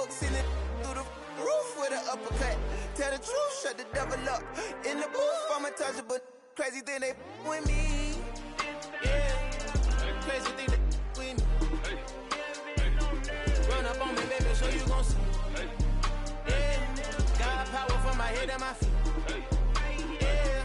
books in it through the roof with an uppercut. Tell the truth, shut the devil up. In the booth, I'm untouchable. Crazy thing they with me. Yeah, crazy thing they with me. Run up on me, baby, so you gon' see. Yeah, got power from my head and my feet. Yeah.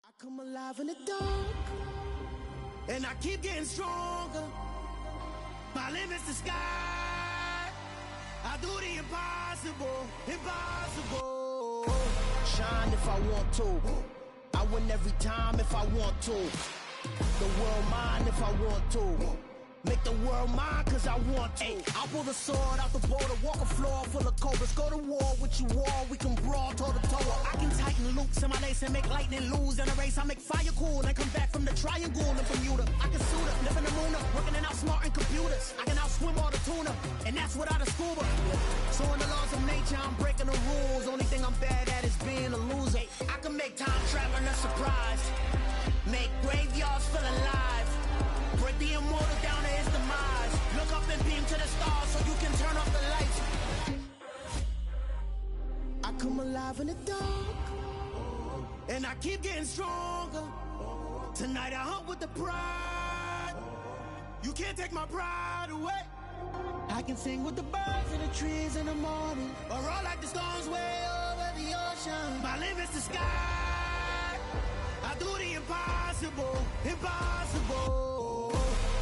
I come alive in the dark, and I keep getting stronger. My limit's the sky. I do the impossible, impossible. Shine if I want to. I win every time if I want to. The world mine if I want to. Make the world mine cause I want to. Ay, I'll pull the sword out the border, walk a floor full of cobras. Go to war with you all, we can brawl toe to toe. I can tighten loops in my lace and make lightning lose in a race. I make fire cool and come back from the triangle in Bermuda. I can suit up, live in the moon up, working and outsmarting computers. I can outswim all the tuna, and that's without a scuba. So in the laws of nature, I'm breaking the rules. Only thing I'm bad at is being a loser. Ay, I can make time traveling a surprise, make graveyards feel alive. Break the immortal down to his demise. Look up and beam to the stars so you can turn off the lights. I come alive in the dark, and I keep getting stronger. Tonight I hunt with the pride. You can't take my pride away. I can sing with the birds and the trees in the morning, or roll like the storms way over the ocean. My limit's the sky. I do the impossible, impossible.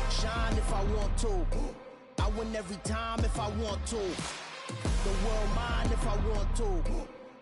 Shine if I want to. I win every time if I want to. The world mine if I want to.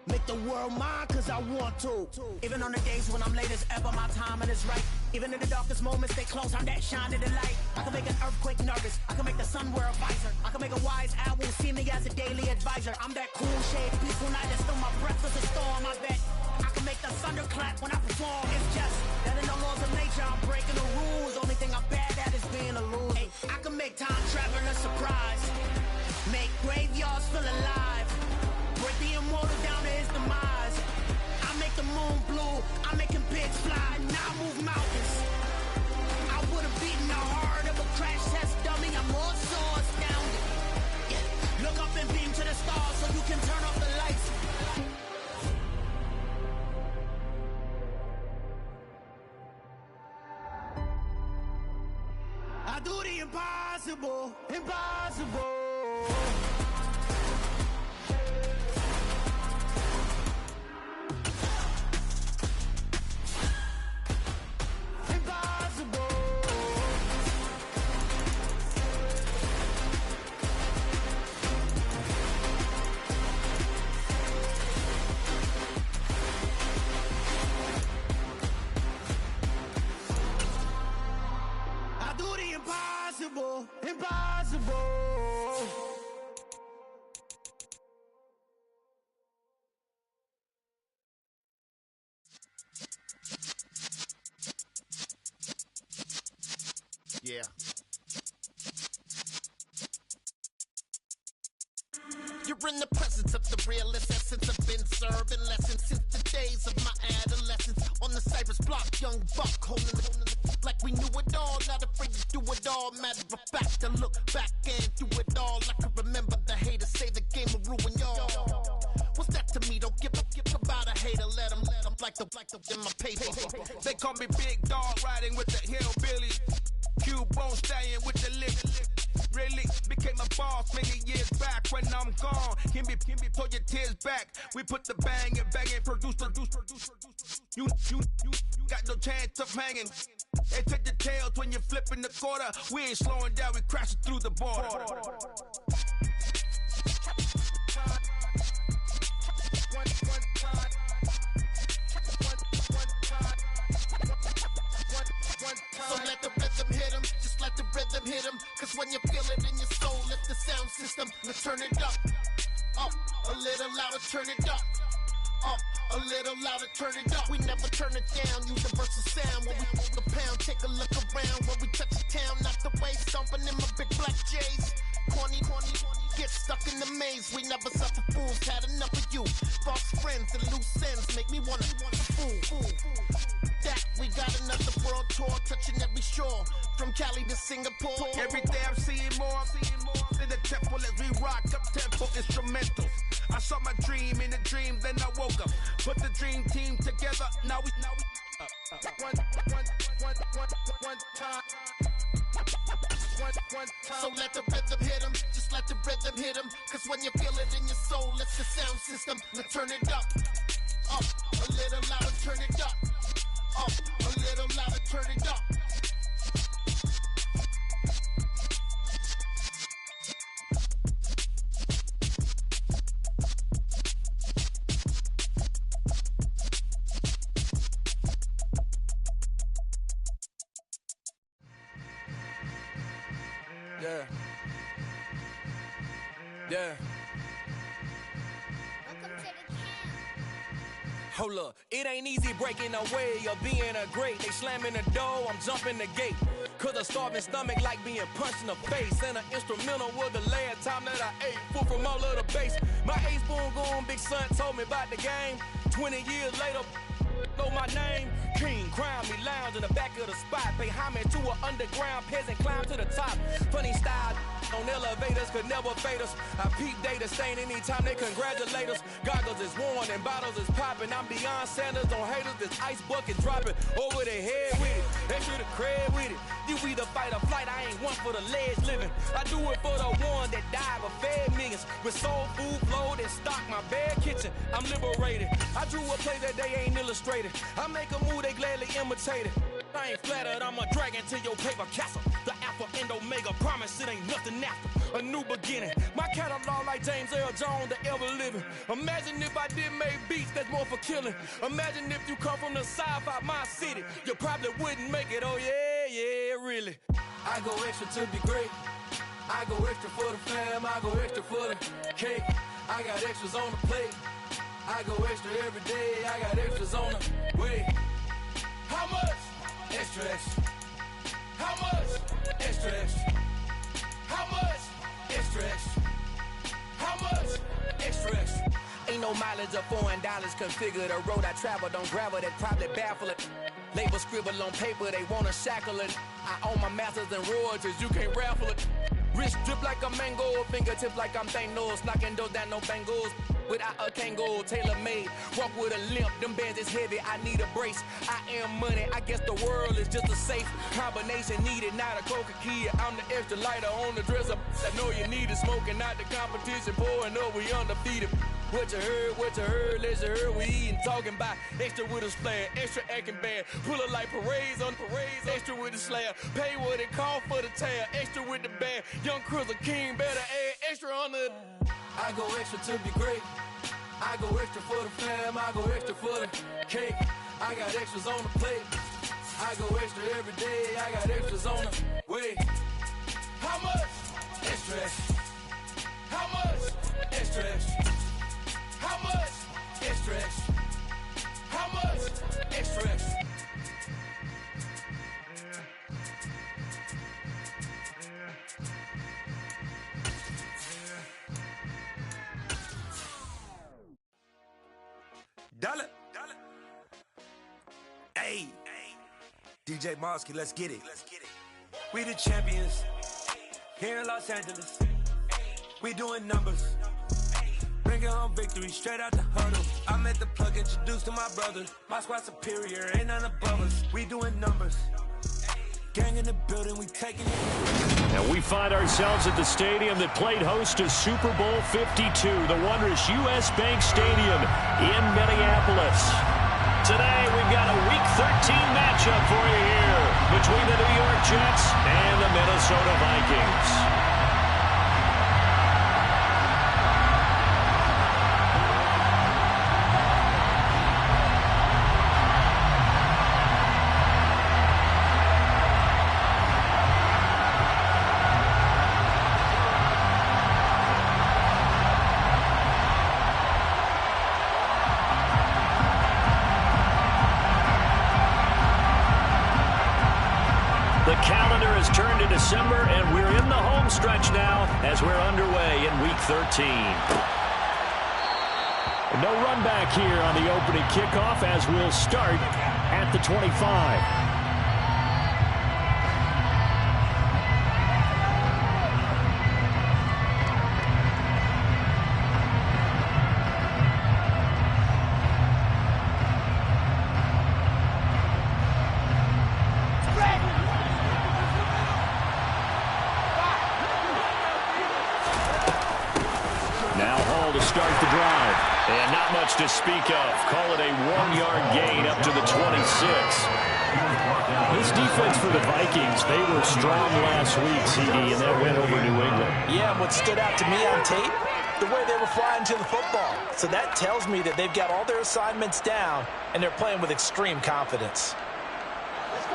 Make the world mine cause I want to. Even on the days when I'm late as ever, my timing is right. Even in the darkest moments, stay close, I'm that shine in the light. I can make an earthquake nervous, I can make the sun wear a visor. I can make a wise owl see me as a daily advisor. I'm that cool shade, peaceful night that still my breath is a storm, I bet. I can make the thunder clap when I perform. It's just that in the laws of nature, I'm breaking the rules. Only thing I'm bad at is being a loser. Ay, I can make time traveling a surprise, make graveyards feel alive. Break the immortal down to his demise. I make the moon blue, I'm making pigs fly. Now I move mountains. I would've beaten the heart of a crash test dummy. I'm more so astounded. Yeah. Look up and beam to the stars so you can turn off the lights. I do the impossible, impossible. Impossible, impossible. Yeah. You're in the presence of the realest essence. I've been serving lessons since the days of my adolescence. On the Cypress block, young buck holding the like we knew it all, not afraid to do it all. Matter of fact, to look back and do it all. I can remember the haters say the game will ruin y'all. What's that to me? Don't give about a hater. Let them like the in my paper. They call me Big Dog, riding with the hillbillies. Cubone staying with the lick. Really became a boss many years back. When I'm gone, can be pull your tears back. We put the bang and produce. You got no chance of hanging. They take the tails when you're flipping the quarter. We ain't slowing down, we crashing through the border. So let the rhythm hit 'em, just let the rhythm hit 'em. Cause when you feel it in your soul, lift the sound system, let's turn it up. Up, a little louder, turn it up. Up, a little louder, turn it up. We never turn it down, universal sound. When we pull the pound, take a look around. When we touch the town, knock the way, stomping in my big black J's. Corny. the maze, we never suffer fools. Had enough of you. False friends and loose ends make me wanna fool. That we got another world tour, touching every shore, from Cali to Singapore. Every day I'm seeing more in the temple as we rock up tempo instrumentals. I saw my dream in a dream, then I woke up. Put the dream team together, now we one time. So let the rhythm hit him, just let the rhythm hit him. Cause when you feel it in your soul, it's the sound system. Now turn it up a little louder, turn it up a little louder, turn it up. Yeah. Yeah. Hold up, it ain't easy breaking away or being a great. They slamming the door, I'm jumping the gate. Cause a starving stomach like being punched in the face. And an instrumental was the last time that I ate. Full from all of the bass. My ace boom goon, big son told me about the game. 20 years later, know my name. King, crown me, lounge in the back of the spot. Pay homage to an underground peasant, climb to the top. Funny style on elevators could never fade us. I peep data stain anytime they congratulate us. Goggles is worn and bottles is popping. I'm beyond Sanders on haters, this ice bucket dropping over their head with it. They should have cred with it. You either fight or flight, I ain't one for the ledge living. I do it for the one that died but fed millions. With soul food flowed and stocked my bare kitchen. I'm liberated. I drew a play that they ain't illustrated. I make a move, they gladly imitate it. I ain't flattered, I'm a dragon to your paper castle. The Alpha and Omega, promise it ain't nothing after. A new beginning. My catalog like James Earl Jones, the ever living. Imagine if I did make beats that's more for killing. Imagine if you come from the sci-fi, my city. You probably wouldn't make it, oh yeah, really. I go extra to be great. I go extra for the fam, I go extra for the cake. I got extras on the plate. I go extra every day, I got extras on the way. How much? Extra, extra. How much? Extra, extra. How much? Extra, extra. How much? Extra, extra. Ain't no mileage of $4 configure the road I travel. Don't gravel, that probably baffle it. Label scribble on paper, they wanna shackle it. I own my masters and royalties, you can't raffle it. Wrist drip like a mango, fingertips like I'm Thanos. Knocking those down, no bangles. Without a Kango, tailor-made. Walk with a limp, them bands is heavy, I need a brace. I am money, I guess the world is just a safe combination needed, not a coca key. I'm the extra lighter on the dresser. I know you need it, smoking out the competition, pouring up, we undefeated. What you heard, let you heard, we eatin', talking about extra with a splash, extra acting bad. Pull it like parades on parades, extra with the slab. Pay what it cost for the tab, extra with the bag. Young Cruiser King, better add extra on the. I go extra to be great. I go extra for the fam, I go extra for the cake. I got extras on the plate. I go extra every day, I got extras on the way. How much? Extra, extra. How much? Extra, extra. How much? Extra, extra. How much? Extra, extra. Dollar. Hey. DJ Mosky, let's get it. We the champions here in Los Angeles. We doing numbers. Bringing home victory straight out the huddle. I'm at the plug, introduced to my brother. My squad superior, ain't none above us. We doing numbers. Gang in the building, we taking it. And we find ourselves at the stadium that played host to Super Bowl 52, the wondrous U.S. Bank Stadium in Minneapolis. Today, we've got a Week 13 matchup for you here between the New York Jets and the Minnesota Vikings. The calendar has turned to December, and we're in the home stretch now as we're underway in Week 13. No run back here on the opening kickoff as we'll start at the 25. To speak of. Call it a 1-yard gain up to the 26. This defense for the Vikings, they were strong last week, CD, and that went over New England. Yeah, what stood out to me on tape, the way they were flying to the football. So that tells me that they've got all their assignments down, and they're playing with extreme confidence.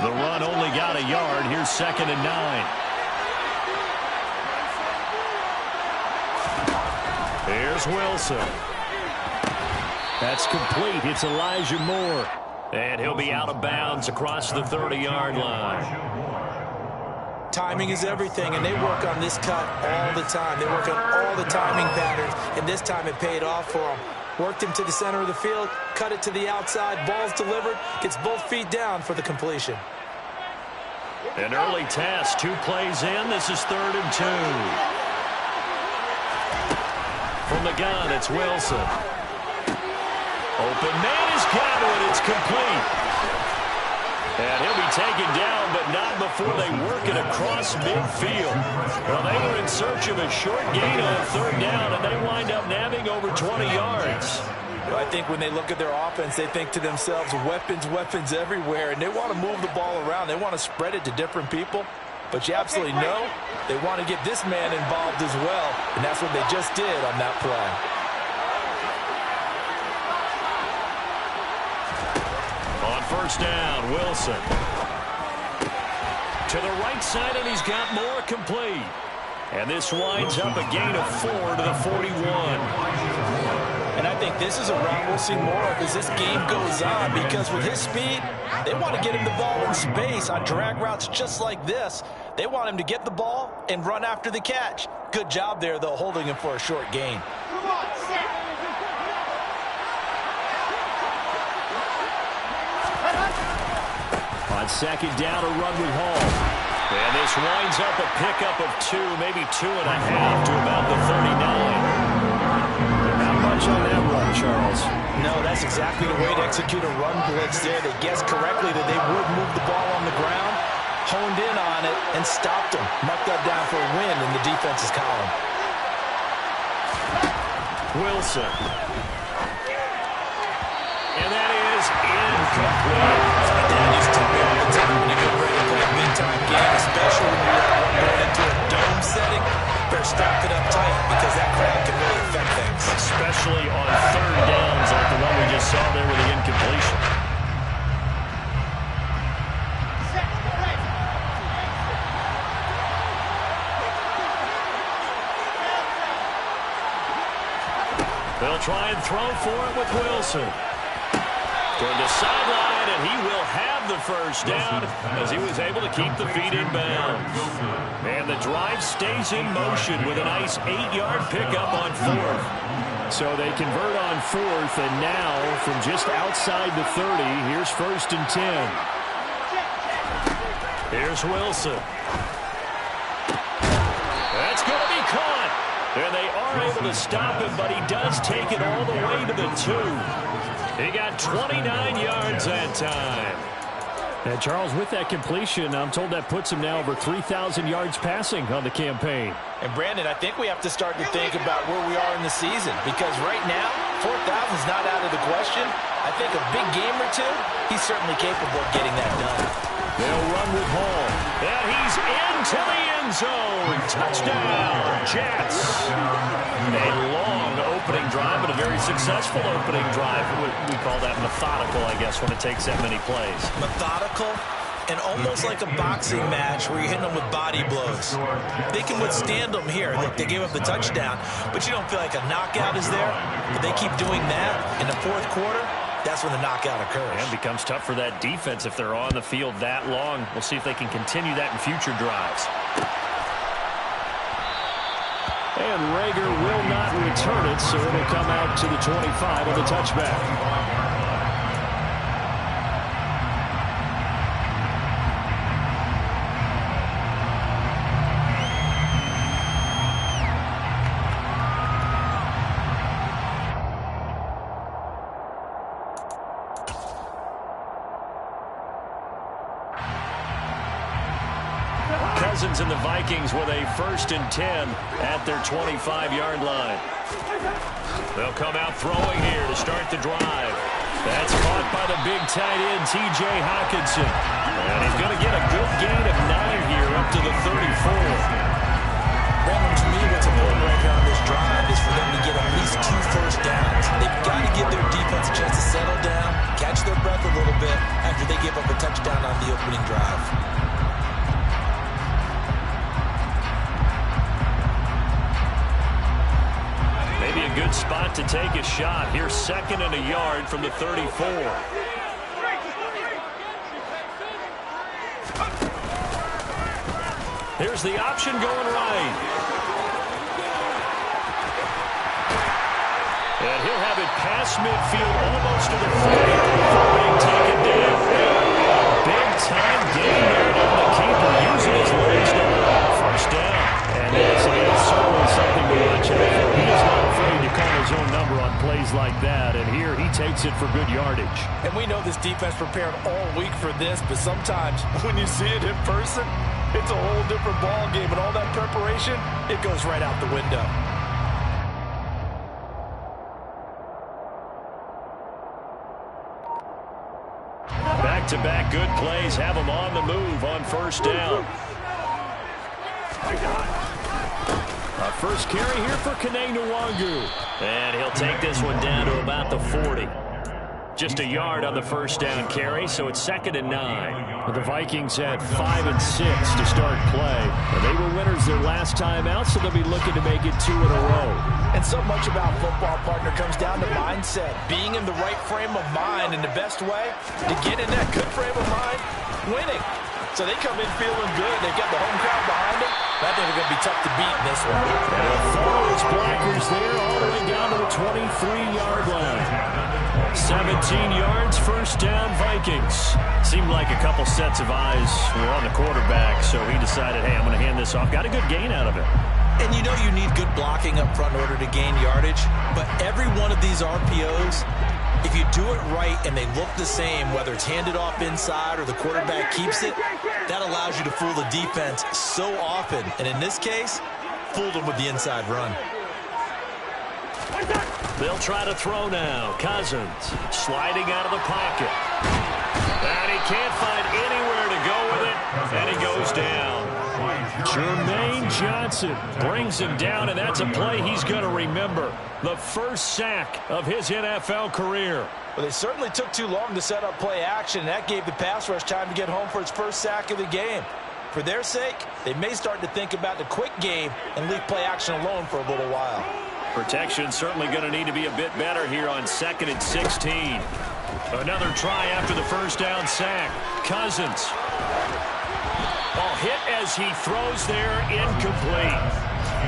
The run only got a yard. Here's 2nd and 9. Here's Wilson. That's complete. It's Elijah Moore. And he'll be out of bounds across the 30-yard line. Timing is everything, and they work on this cut all the time. They work on all the timing patterns, and this time it paid off for them. Worked him to the center of the field, cut it to the outside, ball's delivered, gets both feet down for the completion. An early test, 2 plays in. This is 3rd and 2. From the gun, it's Wilson. Open man has got it. It's complete. And he'll be taken down, but not before they work it across midfield. Well, they were in search of a short gain on 3rd down, and they wind up nabbing over 20 yards. Well, I think when they look at their offense, they think to themselves, weapons, weapons everywhere, and they want to move the ball around. They want to spread it to different people. But you absolutely know they want to get this man involved as well, and that's what they just did on that play. On 1st down, Wilson. To the right side, and he's got Moore complete. And this winds up a gain of 4 to the 41. And I think this is a route we'll see more of as this game goes on, because with his speed, they want to get him the ball in space on drag routes just like this. They want him to get the ball and run after the catch. Good job there, though, holding him for a short gain. On 2nd down, a run with Hall. And this winds up a pickup of 2, maybe 2.5 to about the 39. Not much on that run, Charles. No, that's exactly the way to execute a run blitz there. They guessed correctly that they would move the ball on the ground, honed in on it, and stopped them. Marked that down for a win in the defense's column. Wilson. And that is incomplete. That used to be all the time when you get ready to play a big-time game, especially when you're going into a dome setting. Better strap it up tight because that crowd can really affect things. Especially on 3rd downs like the one we just saw there with the incompletion. They'll try and throw for it with Wilson. Toward the sideline, and he will have the 1st down as he was able to keep the feet in bounds. And the drive stays in motion with a nice 8-yard pickup on 4th. So they convert on 4th, and now from just outside the 30, here's 1st and 10. Here's Wilson. That's going to be caught. And they are able to stop him, but he does take it all the way to the 2. He got 29 yards that time. And Charles, with that completion, I'm told that puts him now over 3,000 yards passing on the campaign. And Brandon, I think we have to start to think about where we are in the season, because right now, 4,000 is not out of the question. I think a big game or 2, he's certainly capable of getting that done. They'll run with Hall. And he's into the end zone. Touchdown, Jets. A long opening drive, but a very successful opening drive. We call that methodical, I guess, when it takes that many plays. Methodical and almost like a boxing match where you're hitting them with body blows. They can withstand them here. Look, they gave up the touchdown, but you don't feel like a knockout is there. But they keep doing that in the 4th quarter. That's when the knockout occurs. And it becomes tough for that defense if they're on the field that long. We'll see if they can continue that in future drives. And Rager will not return it, so it'll come out to the 25 on the touchback. Cousins and the Vikings with a 1st and 10 at their 25-yard line. They'll come out throwing here to start the drive. That's caught by the big tight end, T.J. Hockenson. And he's going to get a good gain of 9 here up to the 34. Brandon, to me, what's important right here on this drive is for them to get at least 2 first downs. They've got to give their defense a chance to settle down, catch their breath a little bit after they give up a touchdown on the opening drive. Maybe a good spot to take a shot. Here's 2nd and a yard from the 34. Here's the option going right. And he'll have it past midfield almost to the 40 before being taken down. Big time gain there on the keeper using his legs to first down. And it's certainly something to watch out for. He is not afraid to call his own number on plays like that. And here he takes it for good yardage. And we know this defense prepared all week for this, but sometimes when you see it in person, it's a whole different ball game. And all that preparation, it goes right out the window. Back-to-back good plays have them on the move on 1st down. A first carry here for Kene Nwangu. And he'll take this one down to about the 40. Just a yard on the 1st down carry, so it's 2nd and 9. But the Vikings had 5 and 6 to start play. And they were winners their last time out, so they'll be looking to make it 2 in a row. And so much about football, partner, comes down to mindset. Being in the right frame of mind, and the best way to get in that good frame of mind, winning. So they come in feeling good. They've got the home crowd behind them. I think they're going to be tough to beat in this one. And follows blockers there all the way down to the 23-yard line. 17 yards, 1st down, Vikings. Seemed like a couple sets of eyes were on the quarterback, so he decided, hey, I'm going to hand this off. Got a good gain out of it. And you know you need good blocking up front in order to gain yardage, but every one of these RPOs, if you do it right and they look the same, whether it's handed off inside or the quarterback keeps it, that allows you to fool the defense so often. And in this case, fooled them with the inside run. They'll try to throw now. Cousins sliding out of the pocket. And he can't find anywhere to go with it, and he goes down. Jermaine Johnson brings him down, and that's a play he's going to remember. The first sack of his NFL career. Well, they certainly took too long to set up play action, and that gave the pass rush time to get home for its first sack of the game. For their sake, they may start to think about the quick game and leave play action alone for a little while. Protection certainly going to need to be a bit better here on 2nd and 16. Another try after the first down sack. Cousins. Ball hit as he throws there, incomplete.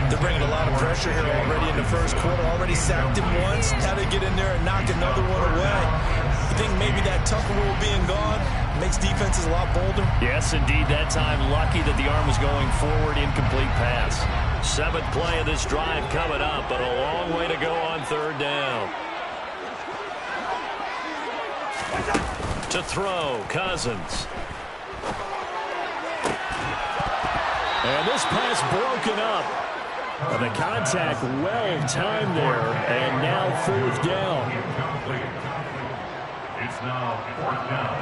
They're bringing a lot of pressure here already in the first quarter. Already sacked him once. Now they get in there and knock another one away. You think maybe that tuck rule being gone makes defenses a lot bolder? Yes, indeed. That time lucky that the arm was going forward. Incomplete pass. 7th play of this drive coming up, but a long way to go on 3rd down. To throw, Cousins. And this pass broken up. The contact well timed there, and now 4th down. It's now 4th down.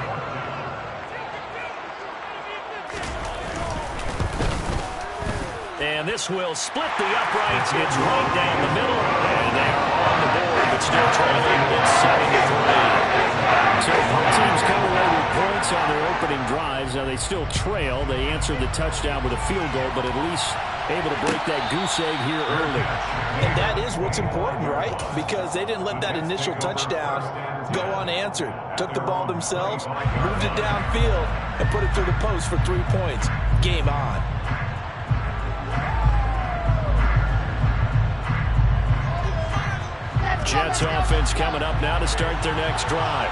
And this will split the uprights. It's right down the middle, and they are on the board, but still trailing. It's 7-3. So both teams come away with points on their opening drives. Now they still trail. They answered the touchdown with a field goal, but at least able to break that goose egg here early. And that is what's important, right? Because they didn't let that initial touchdown go unanswered. Took the ball themselves, moved it downfield, and put it through the post for 3 points. Game on. Jets offense coming up now to start their next drive.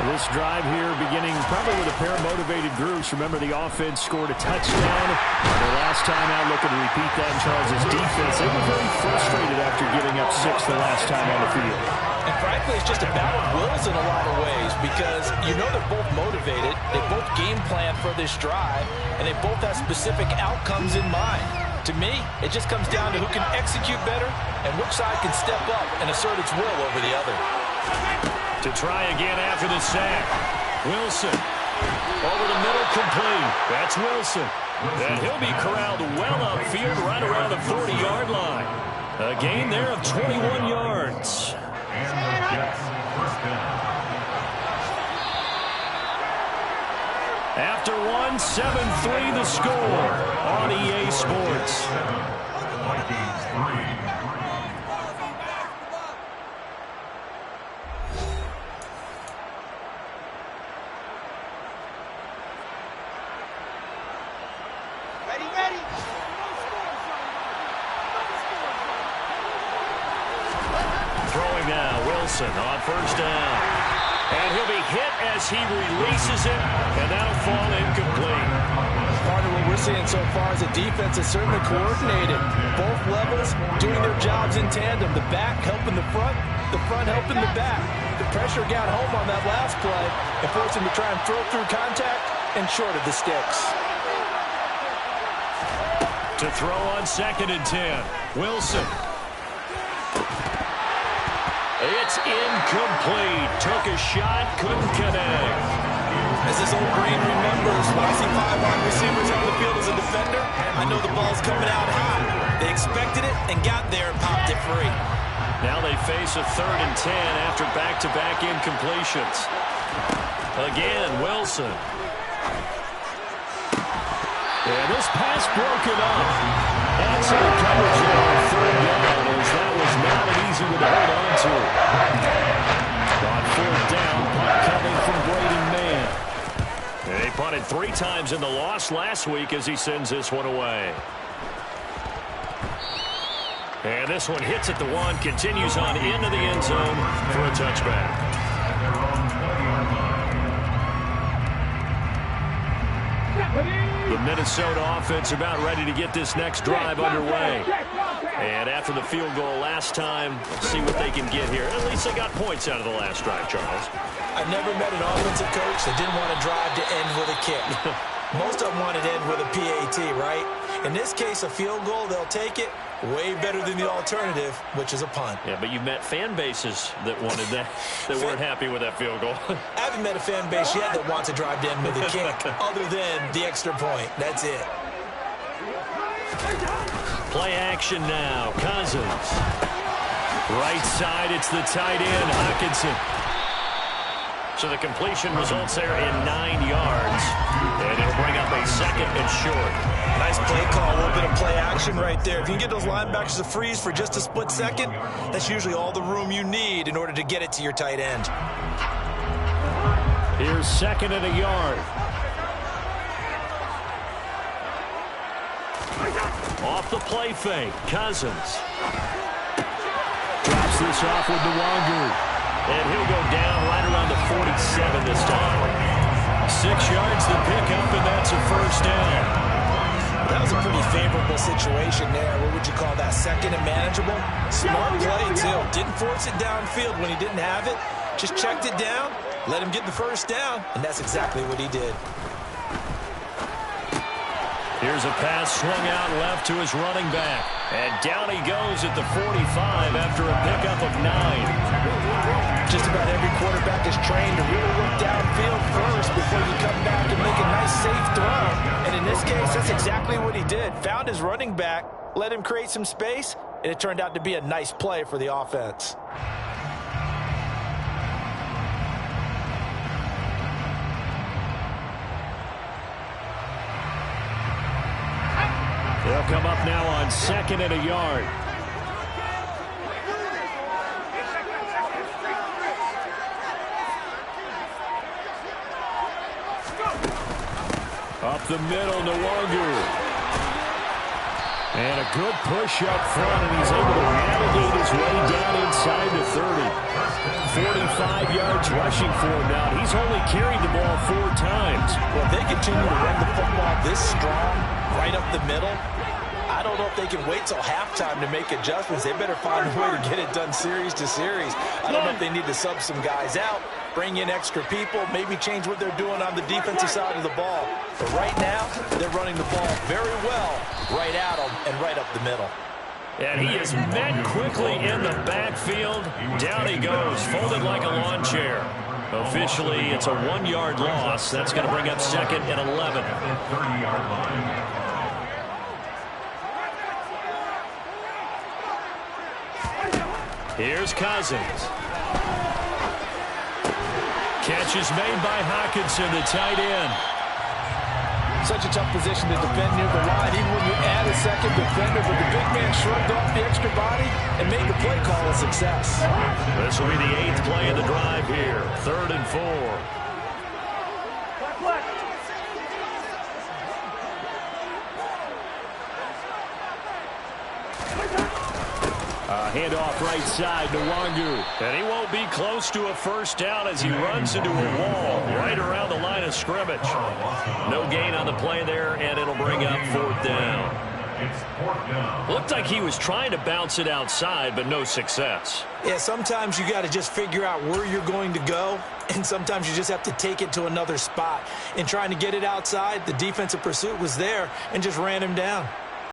This drive here beginning probably with a pair of motivated groups. Remember, the offense scored a touchdown. Their last time out, looking to repeat that in Charles' defense. They were very frustrated after giving up 6 the last time on the field. And frankly, it's just a battle of wills in a lot of ways because you know they're both motivated. They both game plan for this drive, and they both have specific outcomes in mind. To me, it just comes down to who can execute better and which side can step up and assert its will over the other. To try again after the sack. Wilson. Over the middle, complete. That's Wilson. And he'll be corralled well upfield right around the 40-yard line. A gain there of 21 yards. After 1, 7-3 the score on EA Sports. Throwing now, Wilson on first down. And he'll be hit as he releases it, and that'll fall incomplete. Part of what we're seeing so far is the defense is certainly coordinated. Both levels doing their jobs in tandem. The back helping the front helping the back. The pressure got home on that last play and forced him to try and throw through contact and short of the sticks. To throw on 2nd and 10. Wilson. It's incomplete. Took a shot, couldn't connect. As this old green remembers, when I see 5 wide receivers on the field as a defender, I know the ball's coming out high. They expected it and got there and popped it free. Now they face a 3rd and 10 after back-to-back incompletions. Again, Wilson. And this pass broken up. Excellent coverage there on 3rd down, as that was not an easy one to hold on to. On 4th down, punt coming from Braden Mann. They punted 3 times in the loss last week as he sends this one away. And this one hits at the 1, continues on into the end zone for a touchback. The Minnesota offense about ready to get this next drive underway. And after the field goal last time, let's see what they can get here. At least they got points out of the last drive, Charles. I've never met an offensive coach that didn't want a drive to end with a kick. Most of them want it to end with a PAT, right? In this case, a field goal, they'll take it. Way better than the alternative, which is a punt. Yeah, but you've met fan bases that wanted that, that weren't happy with that field goal. I haven't met a fan base yet that wants to drive to end with a kick, other than the extra point. That's it. Play action now. Cousins. Right side, it's the tight end, Hockenson. So the completion results there in 9 yards. And it'll bring up a 2nd and short. Nice play call, a little bit of play action right there. If you can get those linebackers to freeze for just a split second, that's usually all the room you need in order to get it to your tight end. Here's 2nd and a yard. Off the play fake, Cousins. Drops this off with Nwangu. And he'll go down right around the 47 this time. 6 yards to pick up, and that's a first down. That was a pretty favorable situation there. What would you call that? 2nd and manageable? Smart play, too. Didn't force it downfield when he didn't have it. Just checked it down, let him get the first down, and that's exactly what he did. Here's a pass swung out left to his running back. And down he goes at the 45 after a pickup of 9. Just about every quarterback is trained to really look downfield first before you come back and make a nice, safe throw. And in this case, that's exactly what he did. Found his running back, let him create some space, and it turned out to be a nice play for the offense. They'll come up now on 2nd and a yard. Up the middle, Nwangu. And a good push up front, and he's able to navigate his way down inside the 30. 45 yards rushing for him now. He's only carried the ball 4 times. Well, if they continue to run the football this strong, right up the middle, I don't know if they can wait till halftime to make adjustments. They better find a way to get it done series to series. I don't know if they need to sub some guys out, bring in extra people, maybe change what they're doing on the defensive side of the ball. But right now, they're running the ball very well right at them and right up the middle. And he is met quickly in the backfield. Down he goes, folded like a lawn chair. Officially, it's a 1-yard loss. That's going to bring up 2nd and 11. 30-yard line. Here's Cousins. Catch is made by Hockenson, the tight end. Such a tough position to defend near the line, even when you add a second defender, but the big man shrugged off the extra body and made the play call a success. This will be the 8th play of the drive here. 3rd and 4. Handoff right side to Wangu. And he won't be close to a first down as he runs into a wall right around the line of scrimmage. No gain on the play there, and it'll bring up 4th down. Looked like he was trying to bounce it outside, but no success. Yeah, sometimes you got to just figure out where you're going to go, and sometimes you just have to take it to another spot. In trying to get it outside, the defensive pursuit was there and just ran him down.